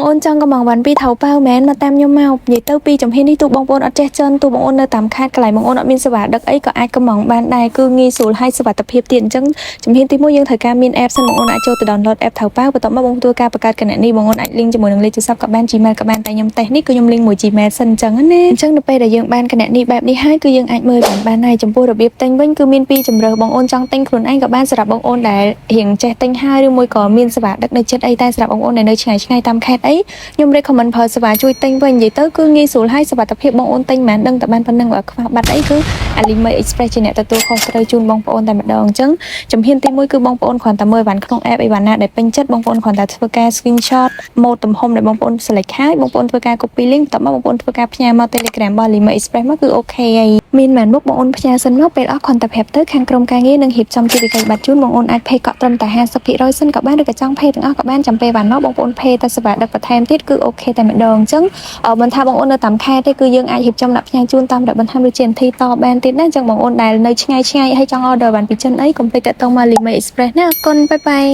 បងអូនចង់កំងវ៉ាន់ពីថៅប៉ៅមែនមកតាមខ្ញុំមកនិយាយទៅពីចំហៀននេះទូបងប្អូនអត់ចេះចិនទូបងអូននៅតាមខេត្តកន្លែងបងអូនអត់មានសេវាដឹកអីក៏អាចកំងបានដែរគឺងាយស្រួលហើយសុវត្ថិភាពទៀតអញ្ចឹងចំហៀនទី1យើងត្រូវការមាន app សិនបងអូនអាចចូលទៅ download app ថៅប៉ៅបន្ទាប់មកបងធ្វើការបង្កើតគណនីបងអូនអាច link ជាមួយនឹងលេខទូរស័ព្ទក៏បាន Gmail ក៏បានតែខ្ញុំតេស្តនេះគឺខ្ញុំ link មួយ Gmail សិនអញ្ចឹងណាអញ្ចឹងនៅពេលដែលយើងបានគណនីបែបនេះហើយគឺយើងអាចមើលបានហើយចំពោះរបៀបទិញវិញគឺមានពីរជម្រើសបងអូនចង់ទិញខ្លួនឯងក៏បានសម្រាប់បងអូនដែលរៀងចេះទិញហើយឬមួយក៏មានសេវាដឹកនៅចិត្តអីតែសម្រាប់បងអូនដែលនៅឆ្ងាយៗតាមខេត្តអីខ្ញុំ recommend ប្រើសេវាជួយទិញវិញនិយាយទៅគឺងាយស្រួលហើយសុវត្ថិភាពបងអូនទិញមិនដឹងតែបានប៉ុណ្ណឹងបើខ្វះបាត់អីគឺ Alimi Express ជាអ្នកទទួលខុសត្រូវជូនបងប្អូនតែម្ដងអញ្ចឹងជំហានទី1គឺបងប្អូនគ្រាន់តែមើលវ៉ាន់ក្នុង app អីវ៉ាន់ណាដែលពេញចិត្តបងប្អូនគ្រាន់តែធ្វើការ screenshot ម៉ូដទំហំដែលបងប្អូន select ហើយបងប្អូនធ្វើការ copy link បន្ទាប់មកបងប្អូនធ្វើការផ្ញើមក Telegram របស់ Alimi Express មកគឺអូខេហើយមានមែនមុខបងអូនផ្ញើសិនមកពេលអស់គ្រាន់តែប្រាប់ទៅខាងក្រុមការងារនឹងរៀបចំជាវិក័យប័ណ្ណជូនបងអូនអាច pay កក់ត្រឹមតែ 50% សិនក៏បានឬក៏ចង់ pay ទាំងអស់ក៏បានចាំពេលវ៉ាន់មកបងប្អូន pay តែសេវាដឹកបន្ថែមទៀតគឺអូខេតែម្ដងអញ្ចឹងមិនថាបងអូននៅតាមខេត្តទេគឺយើងអាចរៀបចំដាក់ផ្ញើជូនតាមរយៈបន្ថែមដូចជា NT តបានទៀតណាអញ្ចឹងបងអូនដែលនៅឆ្ងាយៗហើយចង់ order បានពីចិនអីកុំភ្លេចតាក់ទងមក Alimi Express ណាអរគុណបាយបាយ